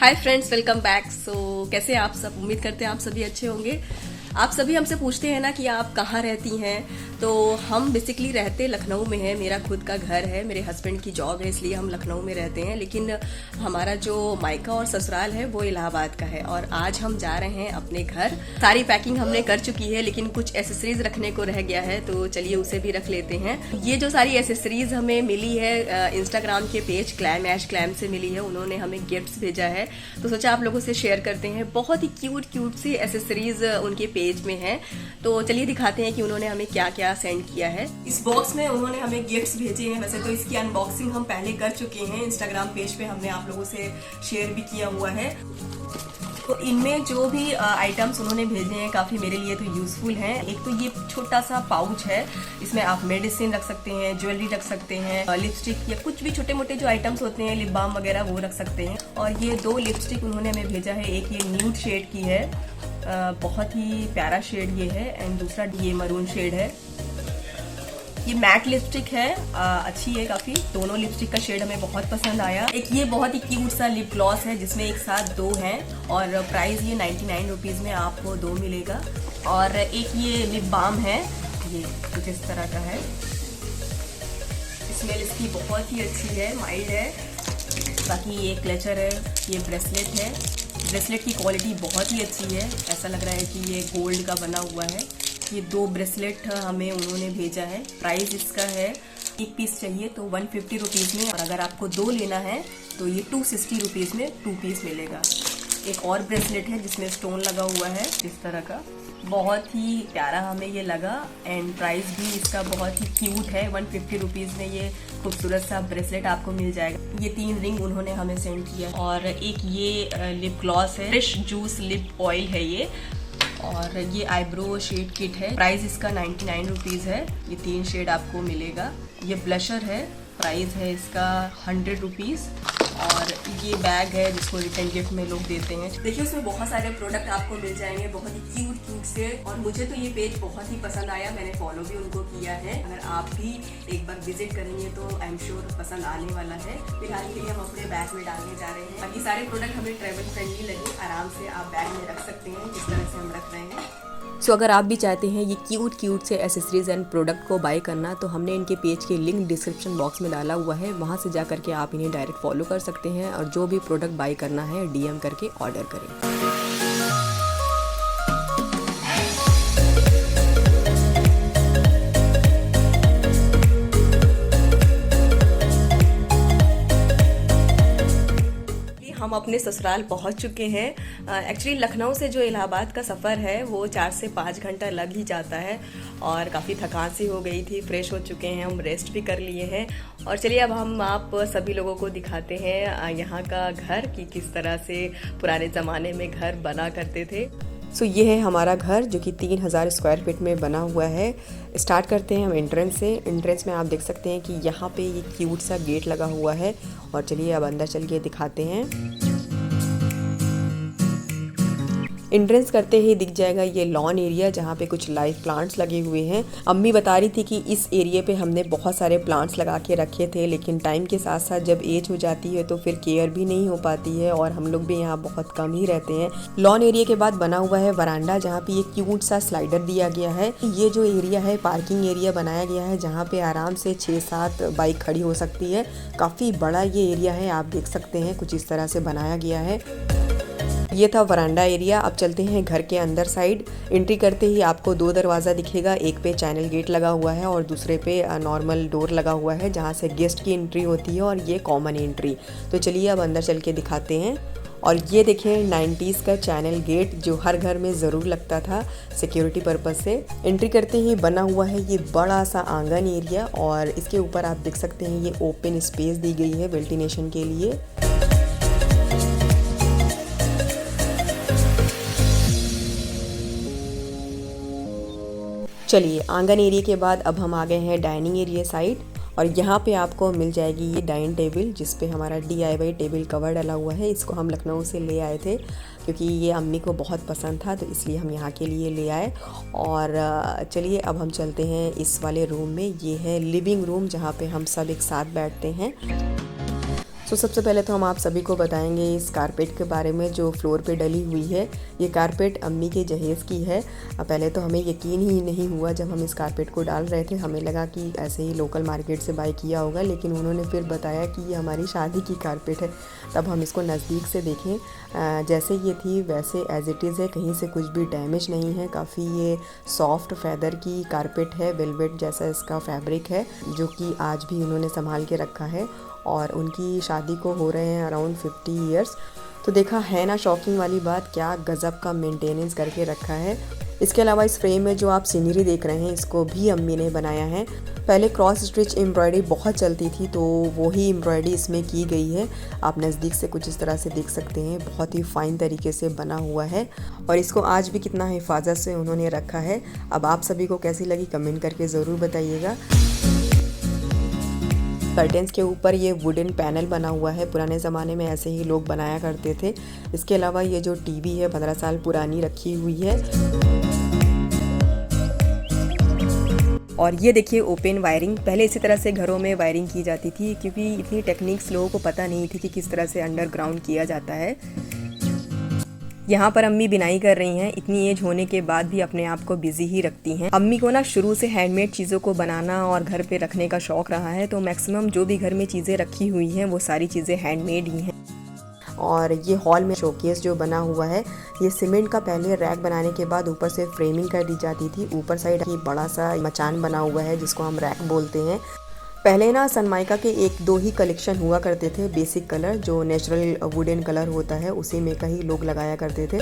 Hi friends, welcome back. कैसे हैं आप सब? उम्मीद करते हैं आप सभी अच्छे होंगे। आप सभी हमसे पूछते हैं ना कि आप कहाँ रहती हैं, तो हम बेसिकली रहते लखनऊ में हैं। मेरा खुद का घर है, मेरे हस्बैंड की जॉब है, इसलिए हम लखनऊ में रहते हैं। लेकिन हमारा जो मायका और ससुराल है वो इलाहाबाद का है। और आज हम जा रहे हैं अपने घर। सारी पैकिंग हमने कर चुकी है, लेकिन कुछ एसेसरीज रखने को रह गया है, तो चलिए उसे भी रख लेते हैं। ये जो सारी एसेसरीज हमें मिली है इंस्टाग्राम के पेज क्लैम ऐश क्लैम से मिली है। उन्होंने हमें गिफ्ट्स भेजा है, तो सोचा आप लोगों से शेयर करते हैं। बहुत ही क्यूट क्यूट सी एसेसरीज उनके पेज में है, तो चलिए दिखाते हैं कि उन्होंने हमें क्या क्या सेंड किया है। इस बॉक्स में उन्होंने हमें गिफ्ट्स भेजे हैं। वैसे तो इसकी अनबॉक्सिंग हम पहले कर चुके हैं, इंस्टाग्राम पेज पे हमने आप लोगों से शेयर भी किया हुआ है। तो इनमें जो भी आइटम्स उन्होंने भेजे हैं काफी मेरे लिए तो यूजफुल हैं। एक तो ये छोटा सा पाउच है, इसमें आप मेडिसिन रख सकते हैं, ज्वेलरी रख सकते हैं, लिपस्टिक या कुछ भी छोटे मोटे जो आइटम्स होते हैं, लिप बाम वगैरह, वो रख सकते हैं। और ये 2 लिपस्टिक उन्होंने हमें भेजा है। एक ये न्यूड शेड की है, बहुत ही प्यारा शेड ये है, एंड दूसरा ये मरून शेड है। ये मैट लिपस्टिक है, अच्छी है काफी। दोनों लिपस्टिक का शेड हमें बहुत पसंद आया। एक ये बहुत ही क्यूट सा लिप ग्लॉस है, जिसमें एक साथ 2 हैं, और प्राइस ये 99 रुपीज में आपको 2 मिलेगा। और एक ये लिप बाम है, ये कुछ इस तरह का है। स्मेल इसकी बहुत ही अच्छी है, माइल्ड है। बाकी ये क्लचर है, ये ब्रेसलेट है। ब्रेसलेट की क्वालिटी बहुत ही अच्छी है, ऐसा लग रहा है कि ये गोल्ड का बना हुआ है। ये 2 ब्रेसलेट हमें उन्होंने भेजा है। प्राइस इसका है, एक पीस चाहिए तो 150 रुपीज़ में, और अगर आपको 2 लेना है तो ये 260 रुपीज़ में 2 पीस मिलेगा। एक और ब्रेसलेट है जिसमें स्टोन लगा हुआ है इस तरह का, बहुत ही प्यारा हमें ये लगा। एंड प्राइस भी इसका बहुत ही क्यूट है, 150 रुपीज़ में ये खूबसूरत सा ब्रेसलेट आपको मिल जाएगा। ये 3 रिंग उन्होंने हमें सेंड किया। और एक ये लिप ग्लॉस है, फ्रेश जूस लिप ऑयल है ये। और ये आईब्रो शेड किट है, प्राइस इसका 99 रुपीज़ है। ये 3 शेड आपको मिलेगा। ये ब्लशर है, प्राइस है इसका 100 रुपीज़। और ये बैग है जिसको रिटर्न गिफ्ट में लोग देते हैं। देखिए उसमें बहुत सारे प्रोडक्ट आपको मिल जाएंगे, बहुत ही क्यूट क्यूट से। और मुझे तो ये पेज बहुत ही पसंद आया, मैंने फॉलो भी उनको किया है। अगर आप भी एक बार विजिट करेंगे तो आई एम श्योर पसंद आने वाला है। फिलहाल के लिए हम अपने बैग में डालने जा रहे हैं। बाकी सारे प्रोडक्ट हमें ट्रेवल फ्रेंडली लगे, आराम से आप बैग में रख सकते हैं जिस तरह से हम रख रहे हैं। सो अगर आप भी चाहते हैं ये क्यूट क्यूट से एसेसरीज एंड प्रोडक्ट को बाय करना, तो हमने इनके पेज के लिंक डिस्क्रिप्शन बॉक्स में डाला हुआ है, वहाँ से जा करके आप इन्हें डायरेक्ट फॉलो कर सकते हैं। और जो भी प्रोडक्ट बाय करना है DM करके ऑर्डर करें। हम अपने ससुराल पहुंच चुके हैं। एक्चुअली लखनऊ से जो इलाहाबाद का सफ़र है वो 4 से 5 घंटा लग ही जाता है, और काफ़ी थकान सी हो गई थी। फ्रेश हो चुके हैं, हम रेस्ट भी कर लिए हैं। और चलिए अब हम आप सभी लोगों को दिखाते हैं यहाँ का घर, कि किस तरह से पुराने ज़माने में घर बना करते थे। सो ये है हमारा घर, जो कि 3000 स्क्वायर फीट में बना हुआ है। स्टार्ट करते हैं हम एंट्रेंस से। एंट्रेंस में आप देख सकते हैं कि यहाँ पे ये क्यूट सा गेट लगा हुआ है। और चलिए अब अंदर चल के दिखाते हैं। एंट्रेंस करते ही दिख जाएगा ये लॉन एरिया, जहाँ पे कुछ लाइव प्लांट्स लगे हुए हैं। अम्मी बता रही थी कि इस एरिया पे हमने बहुत सारे प्लांट्स लगा के रखे थे, लेकिन टाइम के साथ साथ जब एज हो जाती है तो फिर केयर भी नहीं हो पाती है, और हम लोग भी यहाँ बहुत कम ही रहते हैं। लॉन एरिया के बाद बना हुआ है वरांडा, जहाँ पे ये क्यूट सा स्लाइडर दिया गया है। ये जो एरिया है पार्किंग एरिया बनाया गया है, जहाँ पे आराम से 6-7 बाइक खड़ी हो सकती है। काफ़ी बड़ा ये एरिया है, आप देख सकते हैं, कुछ इस तरह से बनाया गया है। ये था वरांडा एरिया। अब चलते हैं घर के अंदर साइड। एंट्री करते ही आपको 2 दरवाज़ा दिखेगा, एक पे चैनल गेट लगा हुआ है और दूसरे पे नॉर्मल डोर लगा हुआ है, जहाँ से गेस्ट की एंट्री होती है, और ये कॉमन एंट्री। तो चलिए अब अंदर चल के दिखाते हैं। और ये देखें 90s का चैनल गेट, जो हर घर में ज़रूर लगता था सिक्योरिटी पर्पज़ से। एंट्री करते ही बना हुआ है ये बड़ा सा आंगन एरिया, और इसके ऊपर आप देख सकते हैं ये ओपन स्पेस दी गई है वेंटिलेशन के लिए। चलिए आंगन एरिया के बाद अब हम आ गए हैं डाइनिंग एरिया साइड, और यहाँ पे आपको मिल जाएगी ये डाइनिंग टेबल, जिस पे हमारा DIY टेबल कवर डला हुआ है। इसको हम लखनऊ से ले आए थे, क्योंकि ये अम्मी को बहुत पसंद था, तो इसलिए हम यहाँ के लिए ले आए। और चलिए अब हम चलते हैं इस वाले रूम में। ये है लिविंग रूम, जहाँ पे हम सब एक साथ बैठते हैं। तो सबसे पहले तो हम आप सभी को बताएंगे इस कारपेट के बारे में जो फ्लोर पे डली हुई है। ये कारपेट अम्मी के जहेज़ की है। पहले तो हमें यकीन ही नहीं हुआ जब हम इस कारपेट को डाल रहे थे। हमें लगा कि ऐसे ही लोकल मार्केट से बाय किया होगा, लेकिन उन्होंने फिर बताया कि ये हमारी शादी की कारपेट है। तब हम इसको नज़दीक से देखें, जैसे ये थी वैसे एज़ इट इज़ है, कहीं से कुछ भी डैमेज नहीं है। काफ़ी ये सॉफ्ट फैदर की कारपेट है, वेलवेट जैसा इसका फैब्रिक है, जो कि आज भी उन्होंने संभाल के रखा है। और उनकी शादी को हो रहे हैं अराउंड 50 ईयर्स। तो देखा है ना शॉकिंग वाली बात, क्या गज़ब का मेंटेनेंस करके रखा है। इसके अलावा इस फ्रेम में जो आप सीनरी देख रहे हैं, इसको भी अम्मी ने बनाया है। पहले क्रॉस स्टिच एम्ब्रॉयडरी बहुत चलती थी, तो वही एम्ब्रॉयडरी इसमें की गई है। आप नज़दीक से कुछ इस तरह से देख सकते हैं, बहुत ही फ़ाइन तरीके से बना हुआ है और इसको आज भी कितना हिफाजत से उन्होंने रखा है। अब आप सभी को कैसी लगी कमेंट करके ज़रूर बताइएगा। कर्टेंस के ऊपर ये वुडन पैनल बना हुआ है, पुराने ज़माने में ऐसे ही लोग बनाया करते थे। इसके अलावा ये जो टीवी है 15 साल पुरानी रखी हुई है। और ये देखिए ओपन वायरिंग, पहले इसी तरह से घरों में वायरिंग की जाती थी, क्योंकि इतनी टेक्निक्स लोगों को पता नहीं थी कि किस तरह से अंडरग्राउंड किया जाता है। यहाँ पर अम्मी बिनाई कर रही हैं। इतनी एज होने के बाद भी अपने आप को बिजी ही रखती हैं। अम्मी को ना शुरू से हैंडमेड चीज़ों को बनाना और घर पे रखने का शौक रहा है, तो मैक्सिमम जो भी घर में चीज़ें रखी हुई हैं वो सारी चीज़ें हैंडमेड ही हैं। और ये हॉल में शोकेस जो बना हुआ है, ये सीमेंट का पहले रैक बनाने के बाद ऊपर से फ्रेमिंग कर दी जाती थी। ऊपर साइड ही बड़ा सा मचान बना हुआ है जिसको हम रैक बोलते हैं। पहले ना सनमाइका के 1-2 ही कलेक्शन हुआ करते थे। बेसिक कलर जो नेचुरल वुडन कलर होता है, उसी में का ही लोग लगाया करते थे।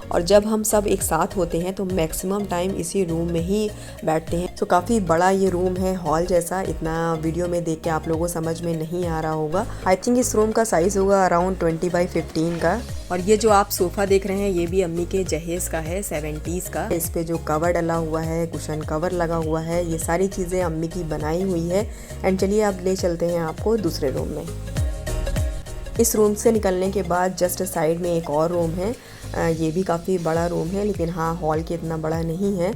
और जब हम सब एक साथ होते हैं तो मैक्सिमम टाइम इसी रूम में ही बैठते हैं। तो काफ़ी बड़ा ये रूम है, हॉल जैसा। इतना वीडियो में देख के आप लोगों को समझ में नहीं आ रहा होगा। आई थिंक इस रूम का साइज़ होगा अराउंड 20 बाई 15 का। और ये जो आप सोफ़ा देख रहे हैं, ये भी अम्मी के जहेज़ का है, 70s का। इस पे जो कवर डला हुआ है, कुशन कवर लगा हुआ है, ये सारी चीज़ें अम्मी की बनाई हुई है। एंड चलिए अब ले चलते हैं आपको दूसरे रूम में। इस रूम से निकलने के बाद जस्ट साइड में एक और रूम है। ये भी काफ़ी बड़ा रूम है, लेकिन हाँ हॉल के इतना बड़ा नहीं है।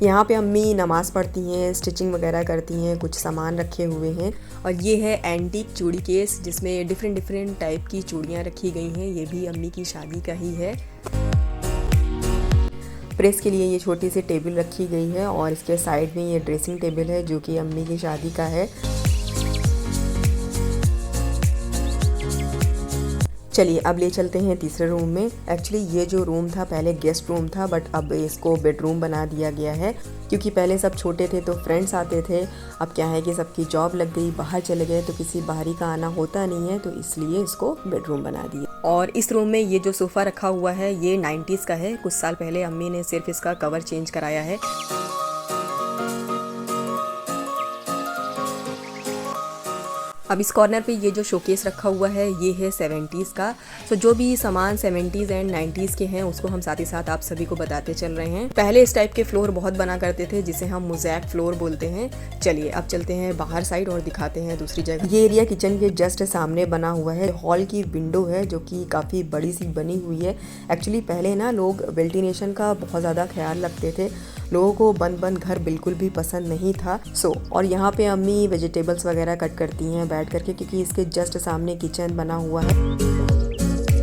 यहाँ पे अम्मी नमाज़ पढ़ती हैं, स्टिचिंग वगैरह करती हैं, कुछ सामान रखे हुए हैं। और ये है एंटीक चूड़ी केस, जिसमें डिफरेंट टाइप की चूड़ियाँ रखी गई हैं। ये भी अम्मी की शादी का ही है। प्रेस के लिए ये छोटी सी टेबल रखी गई है और इसके साइड में ये ड्रेसिंग टेबल है जो कि अम्मी की शादी का है। चलिए अब ले चलते हैं तीसरे रूम में। एक्चुअली ये जो रूम था पहले गेस्ट रूम था, बट अब इसको बेडरूम बना दिया गया है, क्योंकि पहले सब छोटे थे तो फ्रेंड्स आते थे। अब क्या है कि सबकी जॉब लग गई, बाहर चले गए, तो किसी बाहरी का आना होता नहीं है, तो इसलिए इसको बेडरूम बना दिया। और इस रूम में ये जो सोफ़ा रखा हुआ है, ये 90s का है। कुछ साल पहले अम्मी ने सिर्फ इसका कवर चेंज कराया है। अब इस कॉर्नर पे ये जो शोकेस रखा हुआ है, ये है 70s का। तो जो भी सामान 70s एंड 90s के हैं उसको हम साथ ही साथ आप सभी को बताते चल रहे हैं। पहले इस टाइप के फ्लोर बहुत बना करते थे, जिसे हम मोज़ैक फ्लोर बोलते हैं। चलिए अब चलते हैं बाहर साइड और दिखाते हैं दूसरी जगह। ये एरिया किचन के जस्ट सामने बना हुआ है। हॉल की विंडो है जो कि काफ़ी बड़ी सी बनी हुई है। एक्चुअली पहले ना लोग वेंटिलेशन का बहुत ज़्यादा ख्याल रखते थे। लोगों को बंद घर बिल्कुल भी पसंद नहीं था। और यहाँ पे अम्मी वेजिटेबल्स वगैरह कट करती हैं बैठ करके, क्योंकि इसके जस्ट सामने किचन बना हुआ है।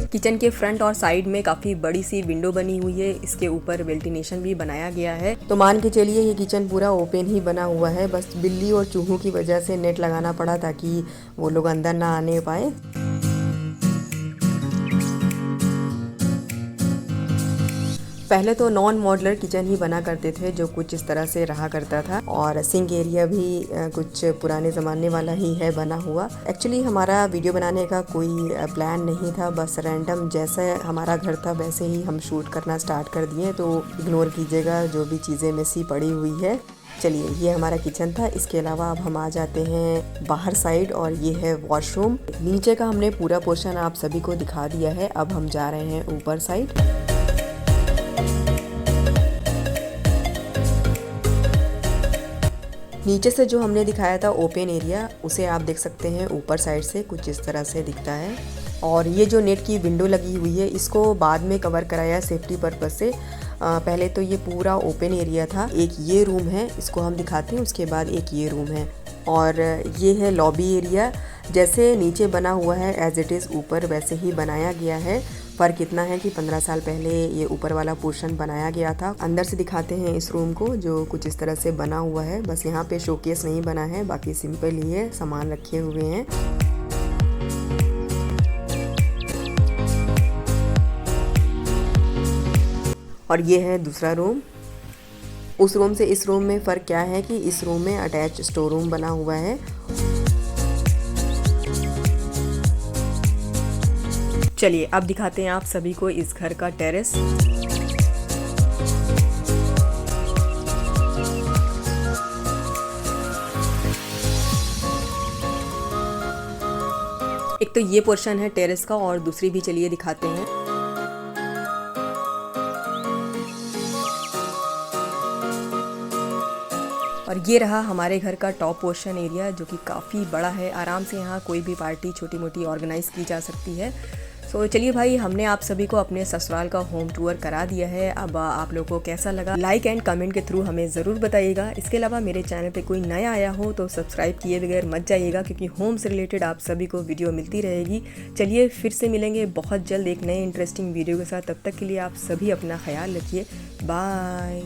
किचन के फ्रंट और साइड में काफ़ी बड़ी सी विंडो बनी हुई है। इसके ऊपर वेंटिलेशन भी बनाया गया है। तो मान के चलिए ये किचन पूरा ओपन ही बना हुआ है। बस बिल्ली और चूहों की वजह से नेट लगाना पड़ा ताकि वो लोग अंदर ना आने पाए। पहले तो नॉन मॉड्यूलर किचन ही बना करते थे, जो कुछ इस तरह से रहा करता था। और सिंक एरिया भी कुछ पुराने ज़माने वाला ही है बना हुआ। एक्चुअली हमारा वीडियो बनाने का कोई प्लान नहीं था, बस रैंडम जैसा हमारा घर था वैसे ही हम शूट करना स्टार्ट कर दिए, तो इग्नोर कीजिएगा जो भी चीज़ें मेसी पड़ी हुई है। चलिए ये हमारा किचन था। इसके अलावा अब हम आ जाते हैं बाहर साइड, और ये है वॉशरूम। नीचे का हमने पूरा पोर्शन आप सभी को दिखा दिया है। अब हम जा रहे हैं ऊपर साइड। नीचे से जो हमने दिखाया था ओपन एरिया, उसे आप देख सकते हैं ऊपर साइड से कुछ इस तरह से दिखता है। और ये जो नेट की विंडो लगी हुई है, इसको बाद में कवर कराया सेफ्टी पर्पस से। पहले तो ये पूरा ओपन एरिया था। एक ये रूम है, इसको हम दिखाते हैं, उसके बाद एक ये रूम है। और ये है लॉबी एरिया। जैसे नीचे बना हुआ है एज इट इज़ ऊपर वैसे ही बनाया गया है। फ़र्क इतना है कि 15 साल पहले ये ऊपर वाला पोर्शन बनाया गया था। अंदर से दिखाते हैं इस रूम को, जो कुछ इस तरह से बना हुआ है। बस यहाँ पे शोकेस नहीं बना है, बाकी सिंपल ही है, सामान रखे हुए हैं। और ये है दूसरा रूम। उस रूम से इस रूम में फ़र्क क्या है कि इस रूम में अटैच स्टोर रूम बना हुआ है। चलिए अब दिखाते हैं आप सभी को इस घर का टेरेस। एक तो ये पोर्शन है टेरेस का और दूसरी भी चलिए दिखाते हैं। और ये रहा हमारे घर का टॉप पोर्शन एरिया, जो कि काफ़ी बड़ा है। आराम से यहाँ कोई भी पार्टी छोटी मोटी ऑर्गेनाइज़ की जा सकती है। सो चलिए भाई, हमने आप सभी को अपने ससुराल का होम टूर करा दिया है। अब आप लोगों को कैसा लगा लाइक एंड कमेंट के थ्रू हमें ज़रूर बताइएगा। इसके अलावा मेरे चैनल पे कोई नया आया हो तो सब्सक्राइब किए बगैर मत जाइएगा, क्योंकि होम से रिलेटेड आप सभी को वीडियो मिलती रहेगी। चलिए फिर से मिलेंगे बहुत जल्द एक नए इंटरेस्टिंग वीडियो के साथ। तब तक के लिए आप सभी अपना ख्याल रखिए। बाय।